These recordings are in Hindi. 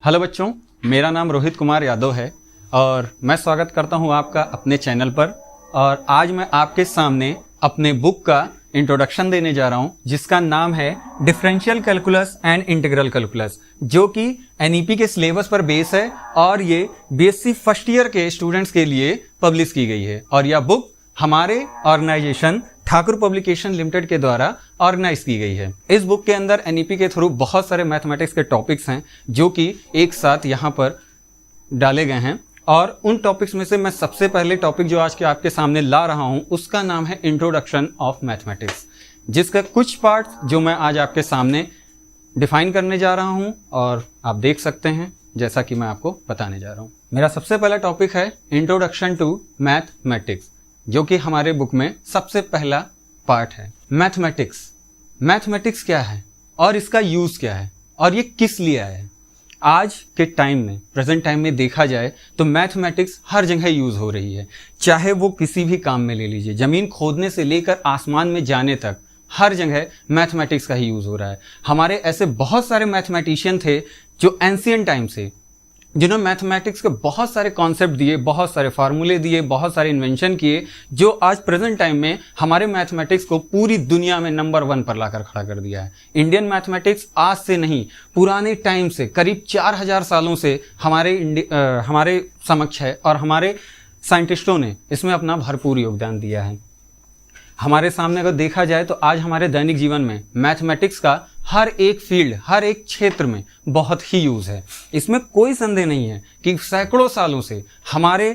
हेलो बच्चों, मेरा नाम रोहित कुमार यादव है और मैं स्वागत करता हूं आपका अपने चैनल पर। और आज मैं आपके सामने अपने बुक का इंट्रोडक्शन देने जा रहा हूं जिसका नाम है differential calculus and integral calculus, जो कि एनईपी के सिलेबस पर बेस है और ये बीएससी फर्स्ट ईयर के स्टूडेंट्स के लिए पब्लिश की गई है। और यह बुक हमारे ऑर्गेनाइजेशन ठाकुर पब्लिकेशन लिमिटेड के द्वारा ऑर्गेनाइज की गई है। इस बुक के अंदर एनईपी के थ्रू बहुत सारे मैथमेटिक्स के टॉपिक्स हैं जो कि एक साथ यहाँ पर डाले गए हैं। और उन टॉपिक्स में से मैं सबसे पहले टॉपिक जो आज के आपके सामने ला रहा हूँ उसका नाम है इंट्रोडक्शन ऑफ मैथमेटिक्स, जिसका कुछ पार्ट्स जो मैं आज आपके सामने डिफाइन करने जा रहा हूँ और आप देख सकते हैं जैसा कि मैं आपको बताने जा रहा हूँ। मेरा सबसे पहला टॉपिक है इंट्रोडक्शन टू मैथमेटिक्स, जो कि हमारे बुक में सबसे पहला पार्ट है। मैथमेटिक्स क्या है और इसका यूज क्या है और ये किस लिए आया है। आज के टाइम में, प्रेजेंट टाइम में देखा जाए तो मैथमेटिक्स हर जगह यूज हो रही है, चाहे वो किसी भी काम में ले लीजिए, जमीन खोदने से लेकर आसमान में जाने तक हर जगह मैथमेटिक्स का ही यूज हो रहा है। हमारे ऐसे बहुत सारे मैथमेटिशियन थे जो एंशिएंट टाइम से, जिन्होंने मैथमेटिक्स के बहुत सारे कॉन्सेप्ट दिए, बहुत सारे फार्मूले दिए, बहुत सारे इन्वेंशन किए, जो आज प्रेजेंट टाइम में हमारे मैथमेटिक्स को पूरी दुनिया में नंबर 1 पर लाकर खड़ा कर दिया है। इंडियन मैथमेटिक्स आज से नहीं, पुराने टाइम से करीब 4000 सालों से हमारे समक्ष है और हमारे साइंटिस्टों ने इसमें अपना भरपूर योगदान दिया है। हमारे सामने अगर देखा जाए तो आज हमारे दैनिक जीवन में मैथमेटिक्स का हर एक फील्ड, हर एक क्षेत्र में बहुत ही यूज है। इसमें कोई संदेह नहीं है कि सैकड़ों सालों से हमारे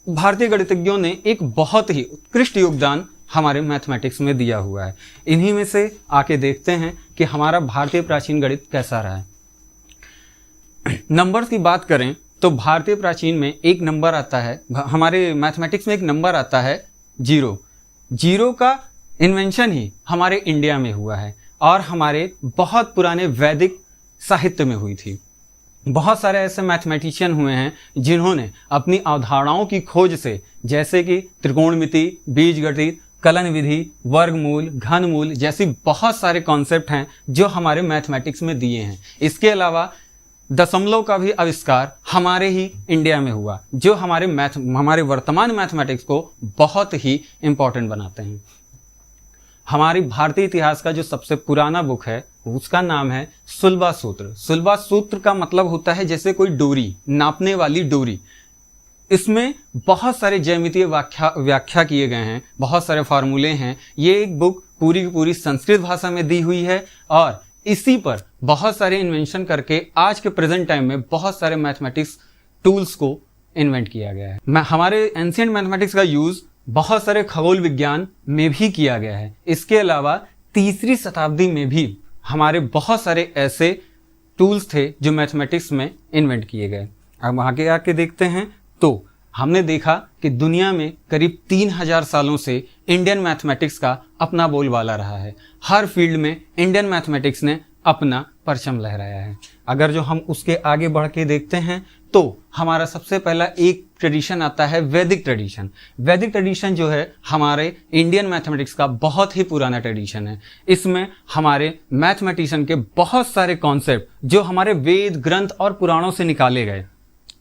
भारतीय गणितज्ञों ने एक बहुत ही उत्कृष्ट योगदान हमारे मैथमेटिक्स में दिया हुआ है। इन्हीं में से आके देखते हैं कि हमारा भारतीय प्राचीन गणित कैसा रहा है। नंबर्स की बात करें तो भारतीय प्राचीन में एक नंबर आता है, हमारे मैथमेटिक्स में एक नंबर आता है जीरो का इन्वेंशन ही हमारे इंडिया में हुआ है और हमारे बहुत पुराने वैदिक साहित्य में हुई थी। बहुत सारे ऐसे मैथमेटिशियन हुए हैं जिन्होंने अपनी अवधारणाओं की खोज से, जैसे कि त्रिकोणमिति, बीजगणित, कलन विधि, वर्गमूल, घनमूल जैसी बहुत सारे कॉन्सेप्ट हैं जो हमारे मैथमेटिक्स में दिए हैं। इसके अलावा दशमलव का भी आविष्कार हमारे ही इंडिया में हुआ, जो हमारे वर्तमान मैथमेटिक्स को बहुत ही इंपॉर्टेंट बनाते हैं। हमारी भारतीय इतिहास का जो सबसे पुराना बुक है उसका नाम है सुलभा सूत्र। सुलभा सूत्र का मतलब होता है जैसे कोई डोरी, नापने वाली डोरी। इसमें बहुत सारे ज्यामितीय व्याख्या किए गए हैं, बहुत सारे फार्मूले हैं। ये एक बुक पूरी की पूरी संस्कृत भाषा में दी हुई है और इसी पर बहुत सारे इन्वेंशन करके आज के प्रेजेंट टाइम में बहुत सारे मैथमेटिक्स टूल्स को इन्वेंट किया गया है। हमारे एंशिएंट मैथमेटिक्स का यूज बहुत सारे खगोल विज्ञान में भी किया गया है। इसके अलावा 3री शताब्दी में भी हमारे बहुत सारे ऐसे टूल्स थे जो मैथमेटिक्स में इन्वेंट किए गए। अब आगे आके देखते हैं तो हमने देखा कि दुनिया में करीब 3000 सालों से इंडियन मैथमेटिक्स का अपना बोलबाला रहा है। हर फील्ड में इंडियन मैथमेटिक्स ने अपना परचम लहराया है। अगर जो हम उसके आगे बढ़ के देखते हैं तो हमारा सबसे पहला एक ट्रेडिशन आता है वैदिक ट्रेडिशन। वैदिक ट्रेडिशन जो है हमारे इंडियन मैथमेटिक्स का बहुत ही पुराना ट्रेडिशन है। इसमें हमारे मैथमेटिशियन के बहुत सारे कॉन्सेप्ट जो हमारे वेद ग्रंथ और पुराणों से निकाले गए,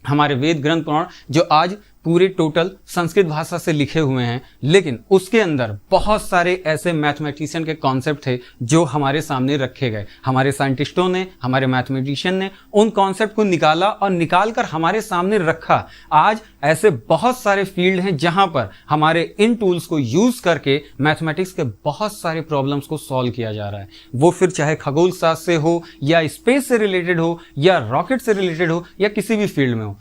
हमारे वेद ग्रंथ पुराण जो आज पूरे टोटल संस्कृत भाषा से लिखे हुए हैं, लेकिन उसके अंदर बहुत सारे ऐसे मैथमेटिशियन के कॉन्सेप्ट थे जो हमारे सामने रखे गए। हमारे साइंटिस्टों ने, हमारे मैथमेटिशियन ने उन कॉन्सेप्ट को निकाला और निकालकर हमारे सामने रखा। आज ऐसे बहुत सारे फील्ड हैं जहां पर हमारे इन टूल्स को यूज करके मैथमेटिक्स के बहुत सारे प्रॉब्लम्स को सॉल्व किया जा रहा है। वो फिर चाहे खगोल शास्त्र से हो या स्पेस से रिलेटेड हो या रॉकेट से रिलेटेड हो या किसी भी फील्ड में हो,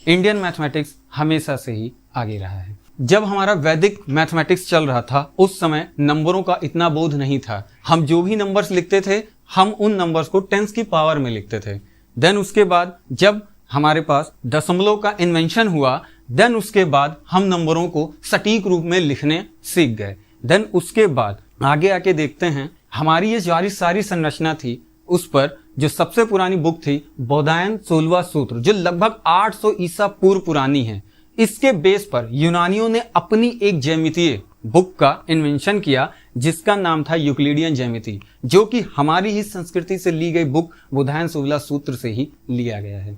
इंडियन मैथमेटिक्स हमेशा से ही आगे रहा है। जब हमारा वैदिक मैथमेटिक्स चल रहा था उस समय नंबरों का इतना बोध नहीं था। हम जो भी नंबर्स लिखते थे हम उन नंबर्स को 10 की पावर में लिखते थे। देन उसके बाद जब हमारे पास दशमलव का इन्वेंशन हुआ, देन उसके बाद हम नंबरों को सटीक रूप में लिखने सीख गए। देन उसके बाद आगे आके देखते हैं हमारी ये सारी संरचना थी, उस पर जो सबसे पुरानी बुक थी बौधायन सुलभा सूत्र, जो लगभग 800 ईसा पूर्व पुरानी है। इसके बेस पर यूनानियों ने अपनी एक ज्यामितीय बुक का इन्वेंशन किया जिसका नाम था यूक्लिडियन ज्यामिति, जो कि हमारी ही संस्कृति से ली गई बुक बोधायन सुविला सूत्र से ही लिया गया है।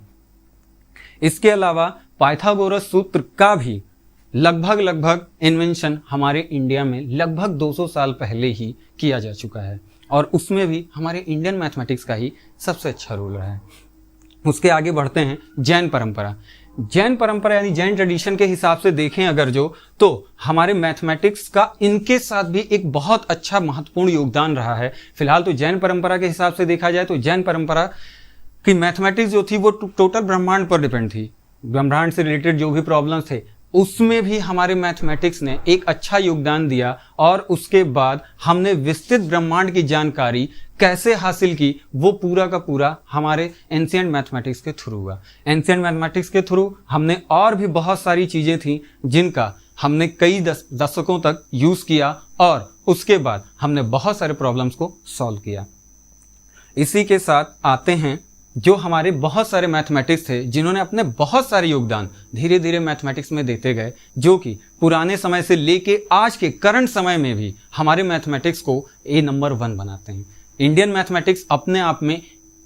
इसके अलावा पाइथागोरस सूत्र का भी लगभग इन्वेंशन हमारे इंडिया में लगभग 200 साल पहले ही किया जा चुका है, और उसमें भी हमारे इंडियन मैथमेटिक्स का ही सबसे अच्छा रोल रहा है। उसके आगे बढ़ते हैं जैन परंपरा। जैन परंपरा यानी जैन ट्रेडिशन के हिसाब से देखें अगर तो हमारे मैथमेटिक्स का इनके साथ भी एक बहुत अच्छा महत्वपूर्ण योगदान रहा है। फिलहाल तो जैन परंपरा के हिसाब से देखा जाए तो जैन परंपरा की मैथमेटिक्स जो थी वो टोटल ब्रह्मांड पर डिपेंड थी। ब्रह्मांड से रिलेटेड जो भी प्रॉब्लम्स थे उसमें भी हमारे मैथमेटिक्स ने एक अच्छा योगदान दिया, और उसके बाद हमने विस्तृत ब्रह्मांड की जानकारी कैसे हासिल की वो पूरा का पूरा हमारे एंशिएंट मैथमेटिक्स के थ्रू हुआ। एंशिएंट मैथमेटिक्स के थ्रू हमने और भी बहुत सारी चीज़ें थी जिनका हमने कई दशकों तक यूज़ किया, और उसके बाद हमने बहुत सारे प्रॉब्लम्स को सॉल्व किया। इसी के साथ आते हैं जो हमारे बहुत सारे मैथमेटिक्स थे जिन्होंने अपने बहुत सारे योगदान धीरे धीरे मैथमेटिक्स में देते गए, जो कि पुराने समय से लेके आज के करंट समय में भी हमारे मैथमेटिक्स को नंबर 1 बनाते हैं। इंडियन मैथमेटिक्स अपने आप में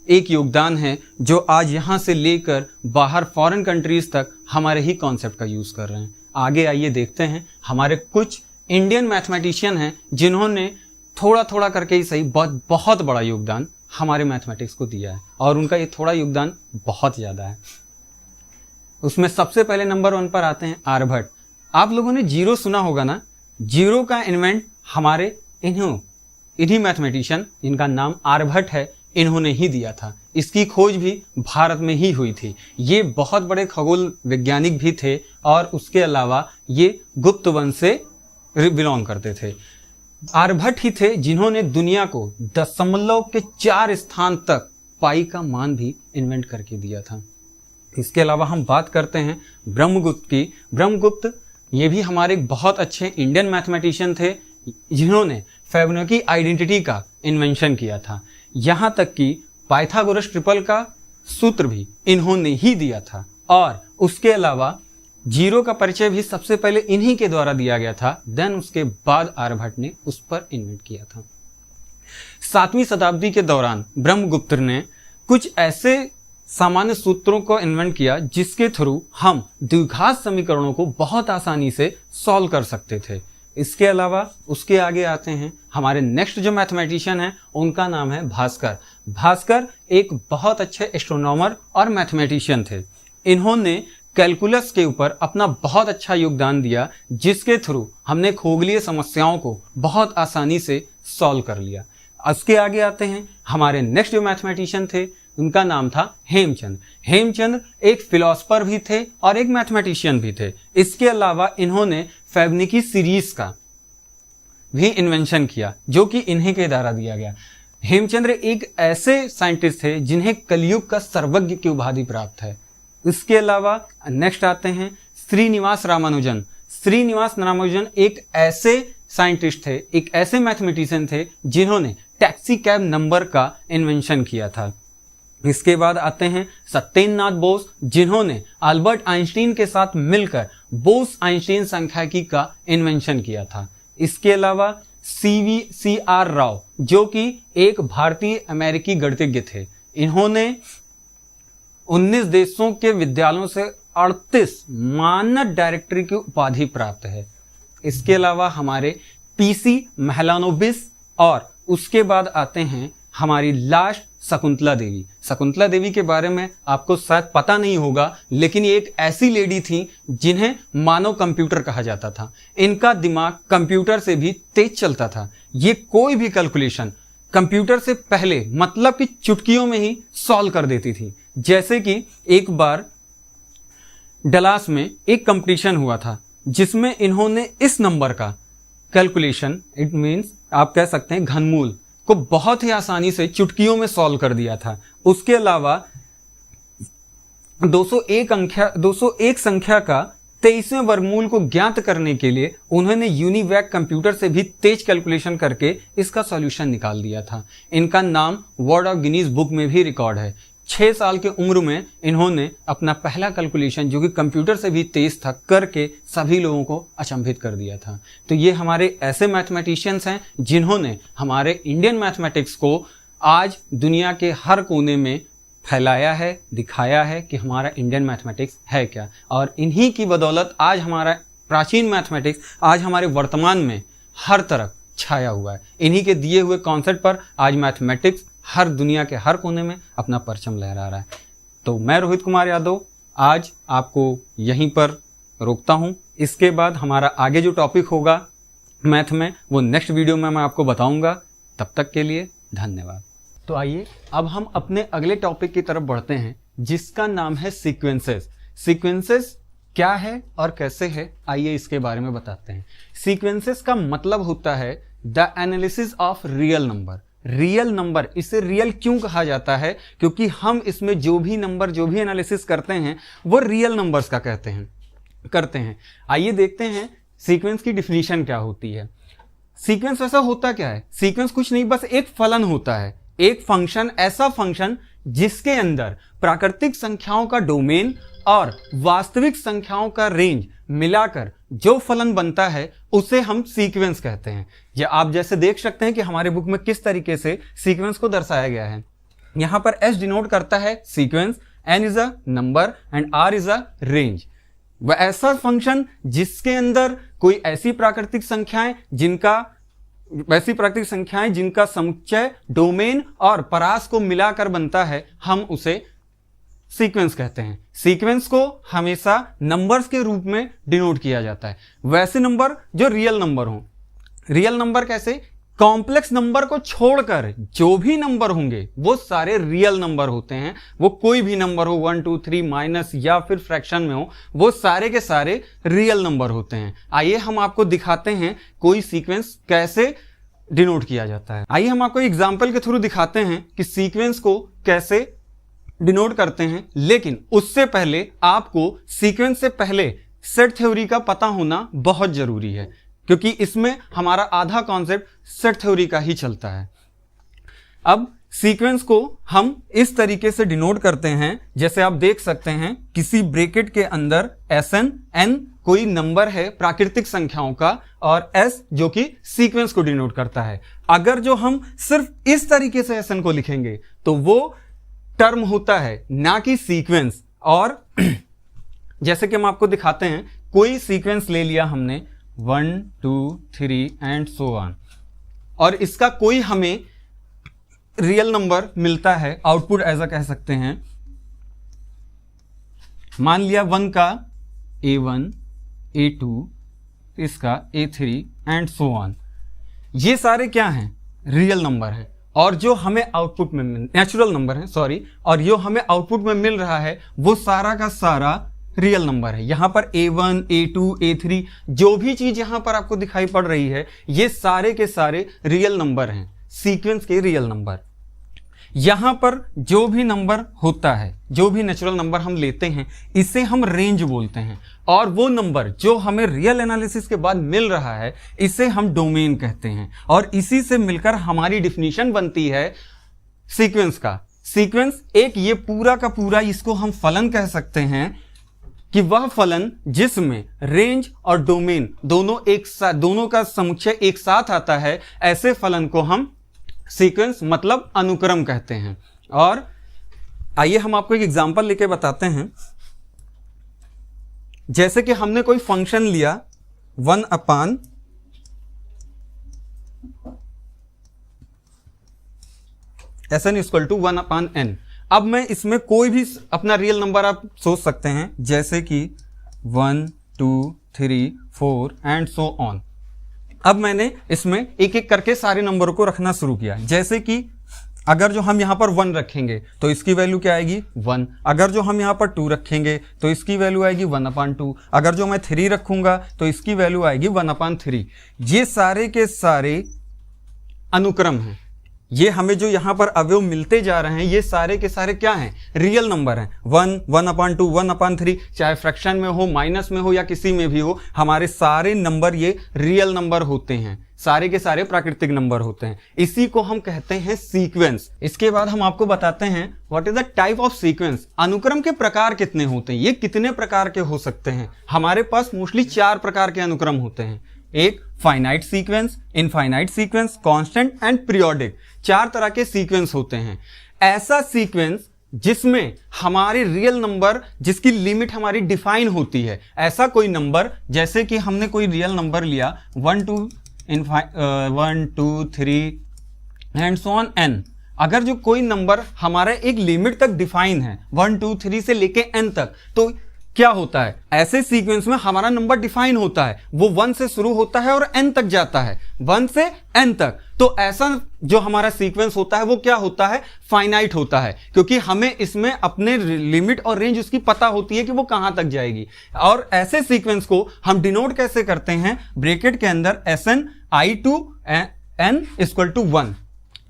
एक योगदान है जो आज यहाँ से लेकर बाहर फॉरेन कंट्रीज तक हमारे ही कॉन्सेप्ट का यूज़ कर रहे हैं। आगे आइए देखते हैं हमारे कुछ इंडियन मैथमेटिशियन हैं जिन्होंने थोड़ा थोड़ा करके ही सही बहुत बड़ा योगदान हमारे मैथमेटिक्स को दिया है, और उनका ये थोड़ा योगदान बहुत ज़्यादा है। उसमें सबसे पहले नंबर 1 पर आते हैं आर्यभट्ट। आप लोगों ने जीरो सुना होगा ना। जीरो का इन्वेंट हमारे इन्हीं मैथमेटिशियन जिनका नाम आर्यभट्ट है इन्होंने ही दिया था। इसकी खोज भी भारत में ही हुई थी। ये बहुत बड़े खगोल वैज्ञानिक भी थे, और उसके अलावा ये गुप्त वंश से बिलोंग करते थे। आर्यभट्ट ही थे जिन्होंने दुनिया को 0.4 स्थान तक पाई का मान भी इन्वेंट करके दिया था। इसके अलावा हम बात करते हैं ब्रह्मगुप्त की। ब्रह्मगुप्त ये भी हमारे बहुत अच्छे इंडियन मैथमेटिशियन थे जिन्होंने फिबोनाची आइडेंटिटी का इन्वेंशन किया था। यहाँ तक कि पाइथागोरस ट्रिपल का सूत्र भी इन्होंने ही दिया था, और उसके अलावा जीरो का परिचय भी सबसे पहले इन्हीं के द्वारा दिया गया था। देन उसके बाद आर्यभट्ट ने उस पर इन्वेंट किया था। 7वीं शताब्दी के दौरान ब्रह्मगुप्त ने कुछ ऐसे सामान्य सूत्रों को इन्वेंट किया जिसके थ्रू हम द्विघात समीकरणों को बहुत आसानी से सॉल्व कर सकते थे। इसके अलावा उसके आगे आते हैं हमारे नेक्स्ट जो मैथमेटिशियन हैं उनका नाम है भास्कर। भास्कर एक बहुत अच्छे एस्ट्रोनॉमर और मैथमेटिशियन थे। इन्होंने कैलकुलस के ऊपर अपना बहुत अच्छा योगदान दिया, जिसके थ्रू हमने खगोलीय समस्याओं को बहुत आसानी से सॉल्व कर लिया। उसके आगे आते हैं हमारे नेक्स्ट जो मैथमेटिशियन थे उनका नाम था हेमचंद्र। हेमचंद्र एक फिलोसफर भी थे और एक मैथमेटिशियन भी थे। इसके अलावा इन्होंने फिबोनाची सीरीज का भी इन्वेंशन किया जो कि इन्हीं के द्वारा दिया गया। हेमचंद्र एक ऐसे साइंटिस्ट थे जिन्हें कलयुग का सर्वज्ञ की उपाधि प्राप्त है। इसके अलावा नेक्स्ट आते हैं श्रीनिवास रामानुजन। श्रीनिवास रामानुजन एक ऐसे साइंटिस्ट थे, एक ऐसे मैथमेटिशियन थे जिन्होंने टैक्सी कैब नंबर का इन्वेंशन किया था। इसके बाद आते हैं सत्येंद्रनाथ बोस, जिन्होंने अल्बर्ट आइंस्टीन के साथ मिलकर बोस आइंस्टीन सांख्यिकी का इन्वेंशन किया था। इसके अलावा CR राव जो कि एक भारतीय अमेरिकी गणितज्ञ थे। इन्होंने 19 देशों के विद्यालयों से 38 मानद डायरेक्टरी की उपाधि प्राप्त है। इसके अलावा हमारे PC महलानोबिस, और उसके बाद आते हैं हमारी लास्ट शकुंतला देवी। शकुंतला देवी के बारे में आपको शायद पता नहीं होगा, लेकिन ये एक ऐसी लेडी थी जिन्हें मानव कंप्यूटर कहा जाता था। इनका दिमाग कंप्यूटर से भी तेज चलता था। ये कोई भी कैलकुलेशन कंप्यूटर से पहले मतलब कि चुटकियों में ही सॉल्व कर देती थी। जैसे कि एक बार डलास में एक कंपटीशन हुआ था जिसमें इन्होंने इस नंबर का कैलकुलेशन, इट मीन्स आप कह सकते हैं घनमूल को, बहुत ही आसानी से चुटकियों में सॉल्व कर दिया था। उसके अलावा 201 संख्या का 23वें वर्गमूल को ज्ञात करने के लिए उन्होंने यूनिवैक कंप्यूटर से भी तेज कैलकुलेशन करके इसका सॉल्यूशन निकाल दिया था। इनका नाम वर्ल्ड ऑफ गिनीज बुक में भी रिकॉर्ड है। 6 साल की उम्र में इन्होंने अपना पहला कैलकुलेशन, जो कि कंप्यूटर से भी तेज था, करके सभी लोगों को अचंभित कर दिया था। तो ये हमारे ऐसे मैथमेटिशियंस हैं जिन्होंने हमारे इंडियन मैथमेटिक्स को आज दुनिया के हर कोने में फैलाया है, दिखाया है कि हमारा इंडियन मैथमेटिक्स है क्या। और इन्हीं की बदौलत आज हमारा प्राचीन मैथमेटिक्स आज हमारे वर्तमान में हर तरफ छाया हुआ है। इन्हीं के दिए हुए कॉन्सेप्ट पर आज मैथमेटिक्स हर दुनिया के हर कोने में अपना परचम लहरा रहा है। तो मैं रोहित कुमार यादव आज आपको यहीं पर रोकता हूं। इसके बाद हमारा आगे जो टॉपिक होगा मैथ में, वो नेक्स्ट वीडियो में मैं आपको बताऊंगा। तब तक के लिए धन्यवाद। तो आइए अब हम अपने अगले टॉपिक की तरफ बढ़ते हैं, जिसका नाम है सीक्वेंसेस। सीक्वेंसेस क्या है और कैसे है, आइए इसके बारे में बताते हैं। सीक्वेंसेस का मतलब होता है the analysis of real number. Real number, इसे रियल क्यों कहा जाता है? क्योंकि हम इसमें जो भी नंबर, जो भी एनालिसिस करते हैं वो रियल नंबर्स का करते हैं। आइए देखते हैं सीक्वेंस की डिफिनीशन क्या होती है। सीक्वेंस वैसा होता क्या है? सीक्वेंस कुछ नहीं, बस एक फलन होता है, एक फंक्शन, ऐसा फंक्शन जिसके अंदर प्राकृतिक संख्याओं का डोमेन और वास्तविक संख्याओं का रेंज मिलाकर जो फलन बनता है उसे हम सीक्वेंस कहते हैं। ये आप जैसे देख सकते हैं कि हमारे बुक में किस तरीके से सीक्वेंस को दर्शाया गया है। यहां पर S डिनोट करता है sequence, N is a number and R is a range. वह ऐसा फंक्शन जिसके अंदर कोई ऐसी प्राकृतिक संख्याएं जिनका समुच्चय डोमेन और परास को मिलाकर बनता है, हम उसे सीक्वेंस कहते हैं। सीक्वेंस को हमेशा नंबर्स के रूप में डिनोट किया जाता है। वैसे नंबर जो रियल नंबर हों। रियल नंबर कैसे? कॉम्प्लेक्स नंबर को छोड़कर जो भी नंबर होंगे वो सारे रियल नंबर होते हैं। वो कोई भी नंबर हो, 1 2 3 माइनस या फिर फ्रैक्शन में हो, वो सारे के सारे रियल नंबर होते हैं। आइए हम आपको दिखाते हैं कोई सीक्वेंस कैसे डिनोट किया जाता है। आइए हम आपको एग्जाम्पल के थ्रू दिखाते हैं कि सीक्वेंस को कैसे डिनोट करते हैं। लेकिन उससे पहले आपको सीक्वेंस से पहले सेट थ्योरी का पता होना बहुत जरूरी है, क्योंकि इसमें हमारा आधा कॉन्सेप्ट सेट थ्योरी का ही चलता है। अब सीक्वेंस को हम इस तरीके से डिनोट करते हैं, जैसे आप देख सकते हैं किसी ब्रैकेट के अंदर Sn, n कोई नंबर है प्राकृतिक संख्याओं का, और S जो कि सीक्वेंस को डिनोट करता है। अगर जो हम सिर्फ इस तरीके से Sn को लिखेंगे तो वो टर्म होता है, ना कि सीक्वेंस। और जैसे कि हम आपको दिखाते हैं, कोई सीक्वेंस ले लिया हमने 1 2 3 एंड सो ऑन, और इसका कोई हमें रियल नंबर मिलता है, आउटपुट ऐसा कह सकते हैं। मान लिया 1 का A1, A2, इसका A3 एंड सो ऑन। ये सारे क्या हैं? रियल नंबर हैं। और जो हमें आउटपुट में नेचुरल नंबर है, सॉरी, और जो हमें आउटपुट में मिल रहा है वो सारा का सारा रियल नंबर है। यहां पर A1, A2, A3 जो भी चीज यहां पर आपको दिखाई पड़ रही है, ये सारे के सारे रियल नंबर हैं, सीक्वेंस के रियल नंबर। यहां पर जो भी नंबर होता है, जो भी नेचुरल नंबर हम लेते हैं, इसे हम रेंज बोलते हैं। और वो नंबर जो हमें रियल एनालिसिस के बाद मिल रहा है, इसे हम डोमेन कहते हैं। और इसी से मिलकर हमारी डिफिनीशन बनती है सीक्वेंस का। सीक्वेंस एक ये पूरा का पूरा, इसको हम फलन कह सकते हैं कि वह फलन जिसमें रेंज और डोमेन दोनों का समुच्चय एक साथ आता है, ऐसे फलन को हम सीक्वेंस मतलब अनुक्रम कहते हैं। और आइए हम आपको एक एग्जांपल लेके बताते हैं। जैसे कि हमने कोई फंक्शन लिया 1 upon Sn equal to 1 upon n। अब मैं इसमें कोई भी अपना रियल नंबर आप सोच सकते हैं, जैसे कि 1 2 3 4 एंड सो ऑन। अब मैंने इसमें एक एक करके सारे नंबरों को रखना शुरू किया। जैसे कि अगर जो हम यहाँ पर 1 रखेंगे तो इसकी वैल्यू क्या आएगी? 1। अगर जो हम यहाँ पर 2 रखेंगे तो इसकी वैल्यू आएगी 1/2। अगर जो मैं 3 रखूंगा तो इसकी वैल्यू आएगी 1/3। ये सारे के सारे अनुक्रम हैं। ये हमें जो यहाँ पर अवयव मिलते जा रहे हैं, ये सारे के सारे क्या हैं? रियल नंबर हैं। 1, 1/2, 1/3, चाहे फ्रैक्शन में हो, माइनस में हो या किसी में भी हो, हमारे सारे नंबर ये रियल नंबर होते हैं। सारे के सारे प्राकृतिक नंबर होते हैं। इसी को हम कहते हैं सीक्वेंस। इसके बाद हम आपको बताते हैं what is the type of sequence. अनुक्रम के प्रकार कितने होते हैं, ये कितने प्रकार के हो सकते हैं। हमारे पास मोस्टली 4 प्रकार के अनुक्रम होते हैं। एक finite sequence, infinite sequence, constant and periodic. 4 तरह के सीक्वेंस होते हैं। ऐसा सीक्वेंस जिसमें हमारे रियल नंबर, जिसकी लिमिट हमारी डिफाइन होती है। ऐसा कोई नंबर, जैसे कि हमने कोई रियल नंबर लिया 1 2 3 एंड सो ऑन n। अगर जो कोई नंबर हमारा एक लिमिट तक डिफाइन है 1 2 3 से लेके n तक, तो क्या होता है, ऐसे सीक्वेंस में हमारा नंबर डिफाइन होता है, वो 1 से शुरू होता है और n तक जाता है, 1 से n तक। तो ऐसा जो हमारा सीक्वेंस होता है वो क्या होता है, फाइनाइट होता है, क्योंकि हमें इसमें अपने लिमिट और रेंज उसकी पता होती है कि वो कहां तक जाएगी। और ऐसे सीक्वेंस को हम डिनोट कैसे करते हैं, ब्रैकेट के अंदर Sn i to n equal to 1।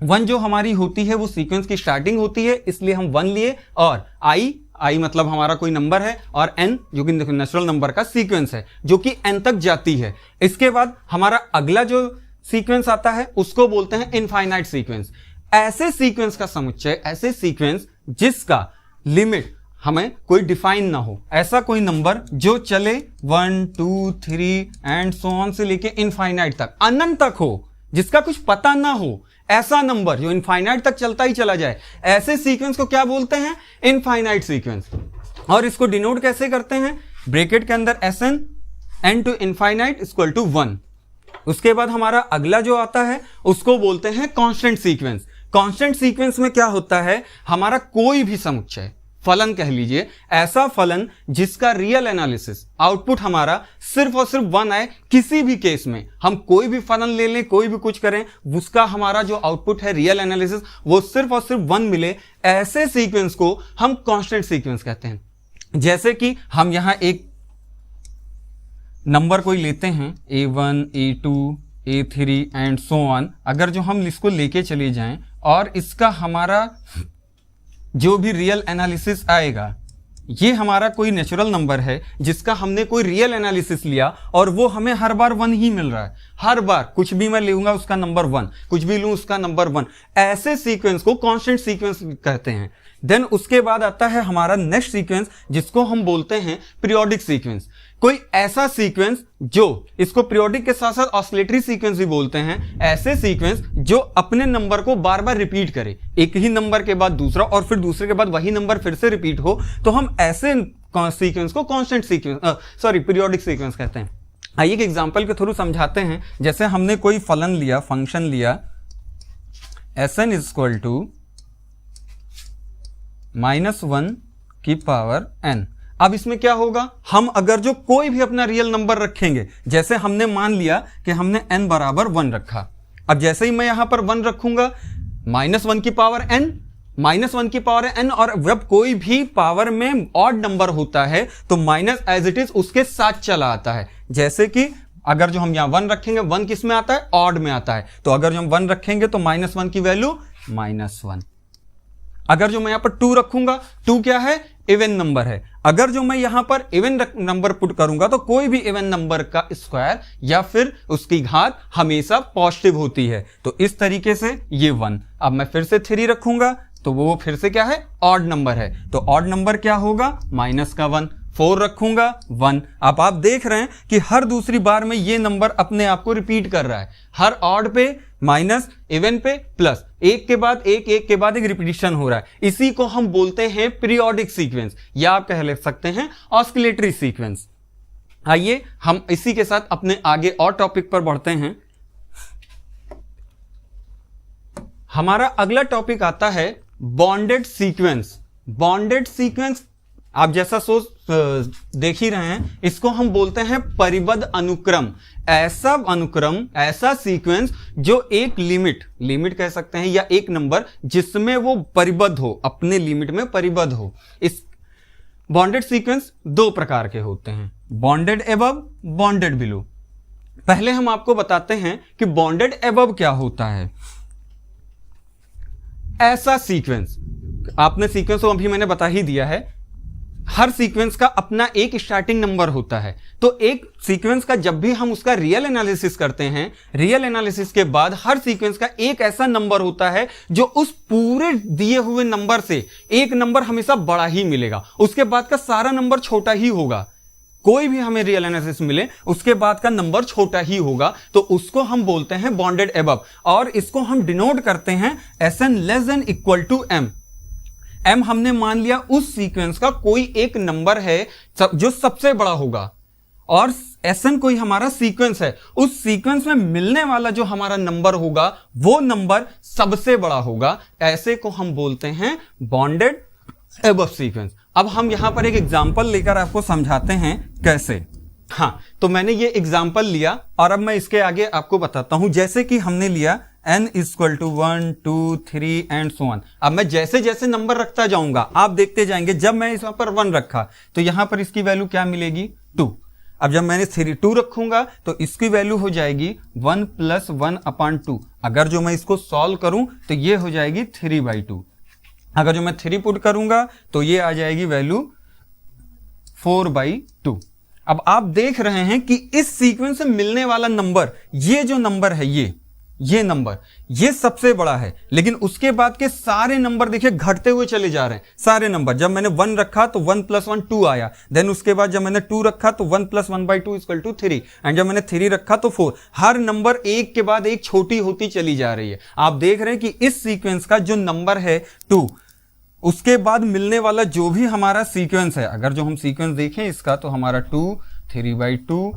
1 जो हमारी होती है वो सीक्वेंस की स्टार्टिंग होती है, इसलिए हम 1 लिए, और i मतलब हमारा कोई नंबर है, और n जो कि नेचुरल नंबर का सीक्वेंस है जो कि n तक जाती है। इसके बाद हमारा अगला जो सीक्वेंस आता है उसको बोलते हैं इनफाइनाइट सीक्वेंस। ऐसे सीक्वेंस का समुच्चय, ऐसे सीक्वेंस जिसका लिमिट हमें कोई डिफाइन ना हो। ऐसा कोई नंबर जो चले 1 2 3 एंड सो ऑन से लेके इनफाइनाइट तक, अनंत तक हो, जिसका कुछ पता ना हो। ऐसा नंबर जो इनफाइनाइट तक चलता ही चला जाए, ऐसे सीक्वेंस को क्या बोलते हैं, इनफाइनाइट सीक्वेंस। और इसको डिनोट कैसे करते हैं, ब्रैकेट के अंदर Sn n to infinite equal to 1। उसके बाद हमारा अगला जो आता है उसको बोलते हैं कांस्टेंट सीक्वेंस। कांस्टेंट सीक्वेंस में क्या होता है, हमारा कोई भी समुच्चय, फलन कह लीजिए, ऐसा फलन जिसका रियल एनालिसिस आउटपुट हमारा सिर्फ और सिर्फ 1 आए। किसी भी केस में हम कोई भी फलन ले लें, कोई भी कुछ करें, उसका हमारा जो आउटपुट है रियल एनालिसिस वो सिर्फ और सिर्फ 1 मिले, ऐसे सीक्वेंस को हम कांस्टेंट सीक्वेंस कहते हैं। जैसे कि हम यहां एक नंबर कोई लेते हैं a1 a2 a3 and so on. अगर जो हम इसको लेके चले जाएं और इसका हमारा जो भी रियल एनालिसिस आएगा, ये हमारा कोई नेचुरल नंबर है जिसका हमने कोई रियल एनालिसिस लिया और वो हमें हर बार 1 ही मिल रहा है। हर बार कुछ भी मैं लूंगा उसका नंबर 1, कुछ भी लूं उसका नंबर 1। ऐसे सीक्वेंस को कांस्टेंट सीक्वेंस कहते हैं। देन उसके बाद आता है हमारा नेक्स्ट सीक्वेंस जिसको हम बोलते हैं पीरियोडिक सीक्वेंस। कोई ऐसा सीक्वेंस जो, इसको पीरियोडिक के साथ साथ ऑसिलेटरी सीक्वेंस भी बोलते हैं, ऐसे सीक्वेंस जो अपने नंबर को बार बार रिपीट करे, एक ही नंबर के बाद दूसरा और फिर दूसरे के बाद वही नंबर फिर से रिपीट हो, तो हम ऐसे सीक्वेंस को कांस्टेंट सीक्वेंस पीरियोडिक सीक्वेंस कहते हैं। आइए एक एग्जांपल के थ्रू समझाते हैं। जैसे हमने कोई फलन लिया, फंक्शन लिया Sn इक्वल टू -1 की पावर n। अब इसमें क्या होगा, हम अगर जो कोई भी अपना रियल नंबर रखेंगे, जैसे हमने मान लिया कि हमने n बराबर 1 रखा, अब जैसे ही मैं यहां पर 1 रखूंगा, -1 की पावर n, -1 की पावर n, और जब कोई भी पावर में ऑड नंबर होता है तो माइनस एज इट इज उसके साथ चला आता है। जैसे कि अगर जो हम यहां 1 रखेंगे, 1 किस में आता है, ऑड में आता है, तो अगर जो हम 1 रखेंगे तो -1 की वैल्यू -1। अगर जो मैं यहां पर 2 रखूंगा, 2 क्या है, इवन नंबर है। अगर जो मैं यहां पर इवन नंबर पुट करूंगा तो कोई भी इवन नंबर का स्क्वायर या फिर उसकी घात हमेशा पॉजिटिव होती है। तो इस तरीके से ये 1। अब मैं फिर से 3 रखूंगा तो वो फिर से क्या है, ऑड नंबर है, तो ऑड नंबर क्या होगा, -1। 4 रखूंगा 1। अब आप देख रहे हैं कि हर दूसरी बार में ये नंबर अपने आप को रिपीट कर रहा है, हर ऑड पे माइनस, इवन पे प्लस, एक के बाद एक, एक के बाद एक रिपीटिशन हो रहा है। इसी को हम बोलते हैं पीरियोडिक सीक्वेंस, या आप कह सकते हैं ऑस्किलेटरी सीक्वेंस। आइए हम इसी के साथ अपने आगे और टॉपिक पर बढ़ते हैं। हमारा अगला टॉपिक आता है बॉन्डेड सीक्वेंस। बॉन्डेड सीक्वेंस आप जैसा सोच देख ही रहे हैं, इसको हम बोलते हैं परिबद्ध अनुक्रम। ऐसा अनुक्रम, ऐसा सीक्वेंस जो एक लिमिट कह सकते हैं या एक नंबर जिसमें वो परिबद्ध हो, अपने लिमिट में परिबद्ध हो। इस बॉन्डेड सीक्वेंस 2 प्रकार के होते हैं, बॉन्डेड एबव, बॉन्डेड बिलो। पहले हम आपको बताते हैं कि बॉन्डेड एबव क्या होता है। ऐसा सीक्वेंस, आपने सीक्वेंस तो अभी मैंने बता ही दिया है, हर सीक्वेंस का अपना एक स्टार्टिंग नंबर होता है। तो एक सीक्वेंस का जब भी हम उसका रियल एनालिसिस करते हैं, रियल एनालिसिस के बाद हर सीक्वेंस का एक ऐसा नंबर होता है जो उस पूरे दिए हुए नंबर से एक नंबर हमेशा बड़ा ही मिलेगा, उसके बाद का सारा नंबर छोटा ही होगा। कोई भी हमें रियल एनालिसिस मिले उसके बाद का नंबर छोटा ही होगा, तो उसको हम बोलते हैं बॉन्डेड एबव, और इसको हम डिनोट करते हैं Sn less than equal to m। m हमने मान लिया उस सीक्वेंस का कोई एक नंबर है जो सबसे बड़ा होगा, और Sn कोई हमारा सीक्वेंस है, उस सीक्वेंस में मिलने वाला जो हमारा नंबर होगा वो नंबर सबसे बड़ा होगा। ऐसे को हम बोलते हैं बॉन्डेड एबव सीक्वेंस। अब हम यहां पर एक एग्जांपल लेकर आपको समझाते हैं कैसे। हाँ, तो मैंने ये एग्जांपल लिया और अब मैं इसके आगे आपको बताता हूं। जैसे कि हमने लिया n equal to 1 2 3 and so on. अब मैं जैसे जैसे नंबर रखता जाऊंगा आप देखते जाएंगे, जब मैं इस पर 1 रखा तो यहां पर इसकी वैल्यू क्या मिलेगी 2। अब जब मैंने 2 रखूंगा तो इसकी वैल्यू हो जाएगी 1 प्लस 1/2। अगर जो मैं इसको सॉल्व करूं तो ये हो जाएगी 3/2। अगर जो मैं 3 पुट करूंगा तो ये आ जाएगी वैल्यू 4/2। अब आप देख रहे हैं कि इस सीक्वेंस से मिलने वाला नंबर, ये जो नंबर है ये नंबर ये सबसे बड़ा है, लेकिन उसके बाद के सारे नंबर देखिए घटते हुए चले जा रहे हैं। सारे नंबर, जब मैंने 1 रखा तो 1 + 1 2 आया, देन उसके बाद जब मैंने 2 रखा तो 1 + 1/2 इक्वल टू 3, एंड जब मैंने 3 रखा तो 4। हर नंबर एक के बाद एक छोटी होती चली जा रही है। आप देख रहे हैं कि इस सीक्वेंस का जो नंबर है 2, उसके बाद मिलने वाला जो भी हमारा सीक्वेंस है, अगर जो हम सीक्वेंस देखें इसका तो हमारा 2 3/2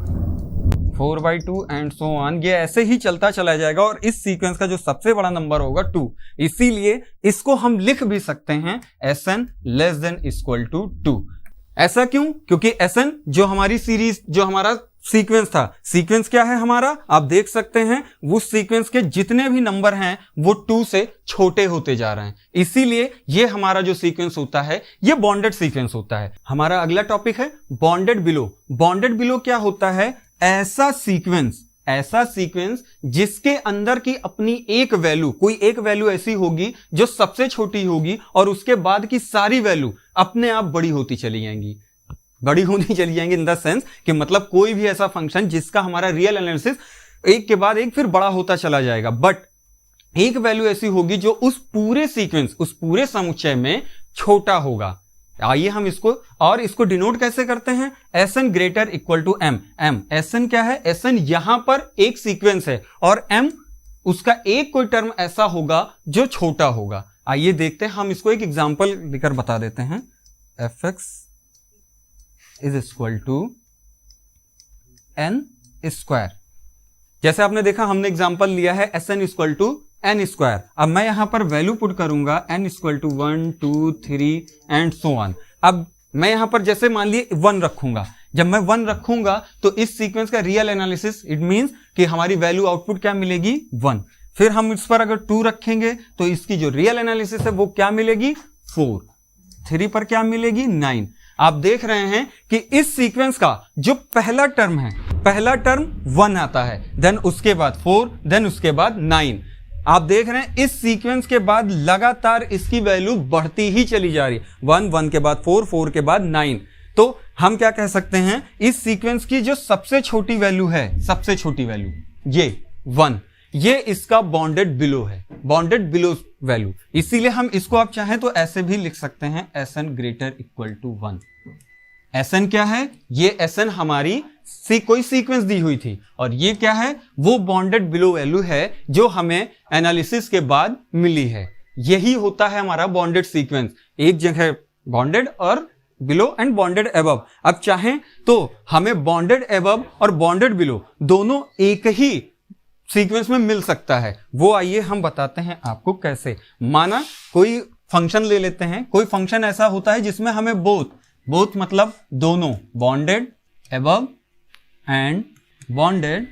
4/2 एंड सो ऑन, ये ऐसे ही चलता चला जाएगा, और इस सीक्वेंस का जो सबसे बड़ा नंबर होगा 2। इसीलिए इसको हम लिख भी सकते हैं Sn less than equal to 2। ऐसा क्यों? क्योंकि Sn जो हमारी सीरीज, जो हमारा सीक्वेंस था, सीक्वेंस क्या है हमारा, आप देख सकते हैं उस सीक्वेंस के जितने भी नंबर हैं वो 2 से छोटे होते जा रहे हैं। इसीलिए ये हमारा जो सीक्वेंस होता है ये बॉन्डेड सीक्वेंस होता है। हमारा अगला टॉपिक है बॉन्डेड बिलो। बॉन्डेड बिलो क्या होता है? ऐसा सीक्वेंस जिसके अंदर की अपनी एक वैल्यू, कोई एक वैल्यू ऐसी होगी जो सबसे छोटी होगी और उसके बाद की सारी वैल्यू अपने आप बड़ी होती चली जाएंगी। बड़ी होती चली जाएंगी इन द सेंस कि मतलब कोई भी ऐसा फंक्शन जिसका हमारा रियल एनालिसिस एक के बाद एक फिर बड़ा होता चला जाएगा, बट एक वैल्यू ऐसी होगी जो उस पूरे सीक्वेंस, उस पूरे समुच्चय में छोटा होगा। आइए हम इसको डिनोट कैसे करते हैं? Sn greater equal to m। Sn क्या है? Sn यहां पर एक सीक्वेंस है और m उसका एक कोई टर्म ऐसा होगा जो छोटा होगा। आइए देखते हैं, हम इसको एक एग्जांपल देकर बता देते हैं। fx is equal to n square. जैसे आपने देखा हमने एग्जांपल लिया है Sn equal to n square. अब मैं यहां पर वैल्यू पुट करूंगा n equal to 1 2 3 and so on. अब मैं यहां पर जैसे मान लिए 1 रखूंगा, जब मैं 1 रखूंगा तो इस सीक्वेंस का रियल एनालिसिस, इट मींस कि हमारी वैल्यू आउटपुट क्या मिलेगी 1। फिर हम इस पर अगर 2 रखेंगे तो इसकी जो रियल एनालिसिस है वो क्या मिलेगी 4। 3 पर क्या मिलेगी 9। आप देख रहे हैं कि इस सीक्वेंस का जो पहला टर्म है, पहला टर्म 1 आता है, देन उसके बाद 4, देन उसके बाद 9। आप देख रहे हैं इस सीक्वेंस के बाद लगातार इसकी वैल्यू बढ़ती ही चली जा रही है। 1 1 के बाद 4 4 के बाद 9। तो हम क्या कह सकते हैं, इस सीक्वेंस की जो सबसे छोटी वैल्यू है, सबसे छोटी वैल्यू ये 1, ये इसका बॉन्डेड बिलो है, बॉन्डेड बिलो वैल्यू। इसीलिए हम इसको आप चाहें तो ऐसे भी लिख सकते हैं Sn greater equal to 1। Sn क्या है? ये Sn हमारी कोई सीक्वेंस दी हुई थी, और ये क्या है? वो बॉन्डेड बिलो वैल्यू है जो हमें एनालिसिस के बाद मिली है। यही होता है हमारा बॉन्डेड सीक्वेंस, एक जगह बॉन्डेड और बिलो एंड बॉन्डेड एबव। अब चाहें तो हमें बॉन्डेड एबव और बॉन्डेड बिलो दोनों एक ही सीक्वेंस में मिल सकता है। वो आइए हम बताते हैं आपको कैसे। माना कोई फंक्शन ले लेते हैं, कोई फंक्शन ऐसा होता है जिसमें हमें बोथ मतलब दोनों, bonded above and bonded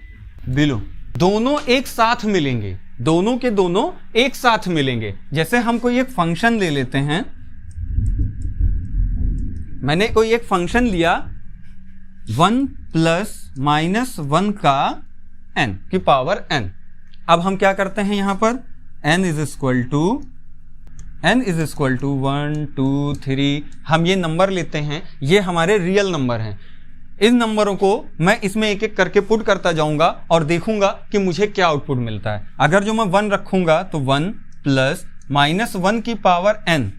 below दोनों एक साथ मिलेंगे, दोनों के दोनों एक साथ मिलेंगे। जैसे हम कोई एक फंक्शन ले लेते हैं, मैंने कोई एक फंक्शन लिया 1 ± 1 का n की पावर n। अब हम क्या करते हैं यहां पर n is equal to n is equal to 1 2 3, हम ये नंबर लेते हैं, ये हमारे रियल नंबर हैं। इन नंबरों को मैं इसमें एक एक करके पुट करता जाऊंगा और देखूंगा कि मुझे क्या आउटपुट मिलता है। अगर जो मैं 1 रखूंगा तो 1 प्लस -1 की पावर n,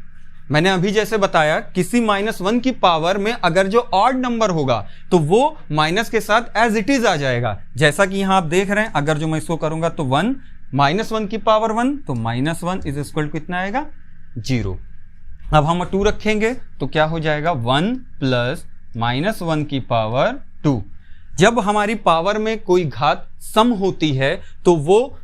मैंने अभी जैसे बताया किसी -1 की पावर में अगर जो ऑड नंबर होगा तो वो माइनस के साथ एज इट इज आ जाएगा। जैसा कि यहां आप देख रहे हैं, अगर जो मैं इसको करूंगा तो 1 -1 की पावर 1, तो -1 इज इक्वल टू कितना आएगा 0। अब हम 2 रखेंगे तो क्या हो जाएगा 1 प्लस -1 की पावर 2। जब हमारी पावर में कोई घात सम होती है तो वो